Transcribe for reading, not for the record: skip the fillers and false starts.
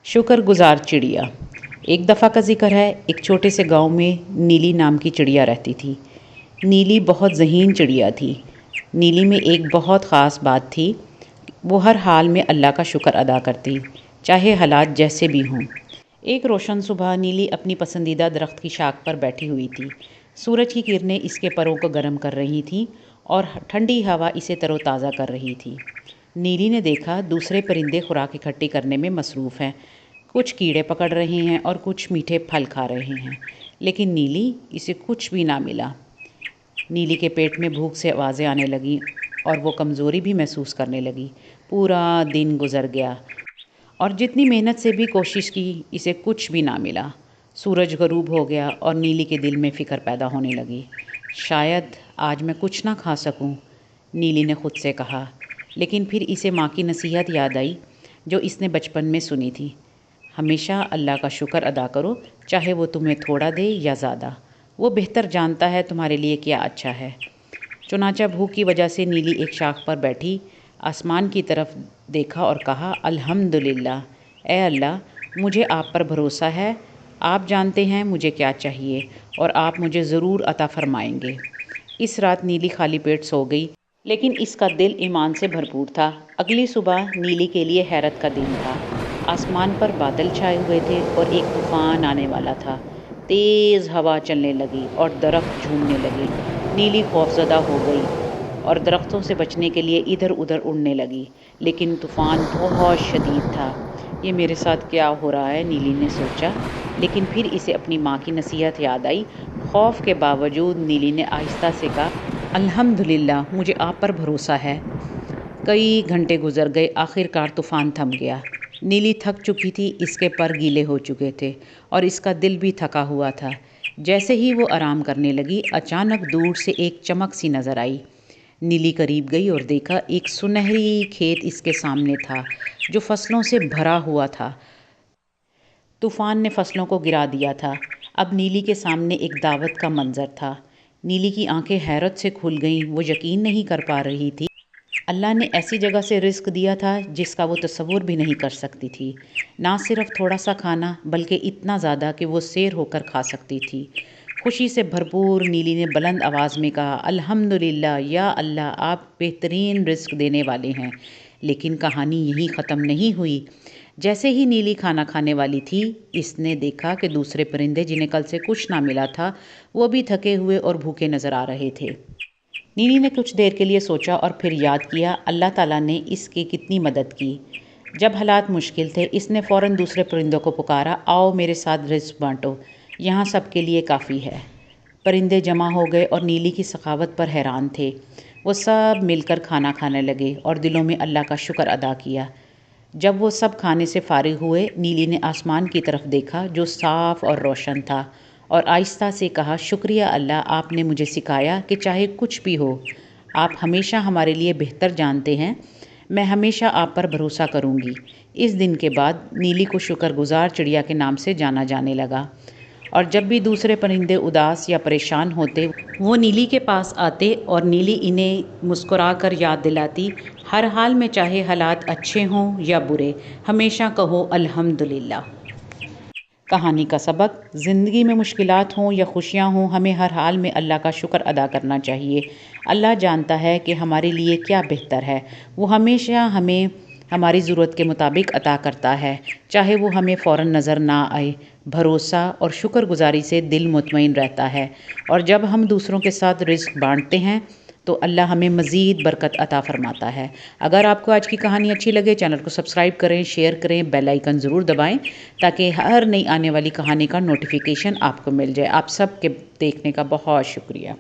शुक्र गुजार चिड़िया। एक दफ़ा का जिक्र है, एक छोटे से गांव में नीली नाम की चिड़िया रहती थी। नीली बहुत ज़हीन चिड़िया थी। नीली में एक बहुत ख़ास बात थी, वो हर हाल में अल्लाह का शुक्र अदा करती, चाहे हालात जैसे भी हों। एक रोशन सुबह नीली अपनी पसंदीदा दरख्त की शाख पर बैठी हुई थी। सूरज की किरणें इसके परों को गर्म कर रही थीं और ठंडी हवा इसे तरोताज़ा कर रही थी। नीली ने देखा दूसरे परिंदे खुराक इकट्ठी करने में मसरूफ़ हैं, कुछ कीड़े पकड़ रहे हैं और कुछ मीठे फल खा रहे हैं, लेकिन नीली इसे कुछ भी ना मिला। नीली के पेट में भूख से आवाज़ें आने लगीं और वो कमज़ोरी भी महसूस करने लगी। पूरा दिन गुजर गया और जितनी मेहनत से भी कोशिश की, इसे कुछ भी ना मिला। सूरज गरूब हो गया और नीली के दिल में फ़िक्र पैदा होने लगी। शायद आज मैं कुछ ना खा सकूं, नीली ने खुद से कहा। लेकिन फिर इसे माँ की नसीहत याद आई, जो इसने बचपन में सुनी थी। हमेशा अल्लाह का शुक्र अदा करो, चाहे वो तुम्हें थोड़ा दे या ज़्यादा। वो बेहतर जानता है तुम्हारे लिए क्या अच्छा है। चुनाचा भूख की वजह से नीली एक शाख पर बैठी आसमान की तरफ देखा और कहा, अल्हम्दुलिल्लाह, ए अल्लाह, मुझे आप पर भरोसा है। आप जानते हैं मुझे क्या चाहिए और आप मुझे ज़रूर अता फरमाएंगे। इस रात नीली खाली पेट सो गई, लेकिन इसका दिल ईमान से भरपूर था। अगली सुबह नीली के लिए हैरत का दिन था। आसमान पर बादल छाए हुए थे और एक तूफ़ान आने वाला था। तेज़ हवा चलने लगी और दरख्त झूमने लगे। नीली खौफज़दा हो गई और दरख्तों से बचने के लिए इधर उधर उड़ने लगी, लेकिन तूफ़ान बहुत शदीद था। ये मेरे साथ क्या हो रहा है, नीली ने सोचा। लेकिन फिर इसे अपनी माँ की नसीहत याद आई। खौफ के बावजूद नीली ने आहिस्ता से कहा, अल्हम्दुलिल्लाह, मुझे आप पर भरोसा है। कई घंटे गुजर गए, आखिरकार तूफ़ान थम गया। नीली थक चुकी थी, इसके पर गीले हो चुके थे और इसका दिल भी थका हुआ था। जैसे ही वो आराम करने लगी, अचानक दूर से एक चमक सी नज़र आई। नीली करीब गई और देखा एक सुनहरी खेत इसके सामने था, जो फसलों से भरा हुआ था। तूफ़ान ने फसलों को गिरा दिया था। अब नीली के सामने एक दावत का मंजर था। नीली की आंखें हैरत से खुल गईं। वो यकीन नहीं कर पा रही थी, अल्लाह ने ऐसी जगह से रिज़्क दिया था जिसका वो तसव्वुर भी नहीं कर सकती थी। ना सिर्फ थोड़ा सा खाना, बल्कि इतना ज़्यादा कि वो सैर होकर खा सकती थी। खुशी से भरपूर नीली ने बुलंद आवाज़ में कहा, अल्हम्दुलिल्लाह, या अल्लाह, आप बेहतरीन रिज़्क देने वाले हैं। लेकिन कहानी यहीं ख़त्म नहीं हुई। जैसे ही नीली खाना खाने वाली थी, इसने देखा कि दूसरे परिंदे, जिन्हें कल से कुछ ना मिला था, वो भी थके हुए और भूखे नज़र आ रहे थे। नीली ने कुछ देर के लिए सोचा और फिर याद किया, अल्लाह ताला ने इसकी कितनी मदद की। जब हालात मुश्किल थे, इसने फ़ौरन दूसरे परिंदों को पुकारा, आओ मेरे साथ रिज़्क बांटो, यहाँ सबके लिए काफ़ी है। परिंदे जमा हो गए और नीली की सखावत पर हैरान थे। वो सब मिलकर खाना खाने लगे और दिलों में अल्लाह का शुक्र अदा किया। जब वो सब खाने से फारिग हुए, नीली ने आसमान की तरफ देखा, जो साफ़ और रोशन था, और आहिस्ता से कहा, शुक्रिया अल्लाह, आपने मुझे सिखाया कि चाहे कुछ भी हो, आप हमेशा हमारे लिए बेहतर जानते हैं। मैं हमेशा आप पर भरोसा करूंगी। इस दिन के बाद नीली को शुक्रगुजार चिड़िया के नाम से जाना जाने लगा और जब भी दूसरे परिंदे उदास या परेशान होते, वो नीली के पास आते और नीली इन्हें मुस्कुरा कर याद दिलाती, हर हाल में, चाहे हालात अच्छे हों या बुरे, हमेशा कहो अल्हम्दुलिल्लाह। कहानी का सबक, ज़िंदगी में मुश्किलात हों या खुशियाँ हों, हमें हर हाल में अल्लाह का शुक्र अदा करना चाहिए। अल्लाह जानता है कि हमारे लिए क्या बेहतर है। वो हमेशा हमें हमारी ज़रूरत के मुताबिक अता करता है, चाहे वो हमें फ़ौरन नज़र ना आए। भरोसा और शुक्रगुजारी से दिल मुतमईन रहता है और जब हम दूसरों के साथ रिज़्क बांटते हैं तो अल्लाह हमें मज़ीद बरकत अता फ़रमाता है। अगर आपको आज की कहानी अच्छी लगे, चैनल को सब्सक्राइब करें, शेयर करें, बेल आइकन ज़रूर दबाएं, ताकि हर नई आने वाली कहानी का नोटिफिकेशन आपको मिल जाए। आप सब के देखने का बहुत शुक्रिया।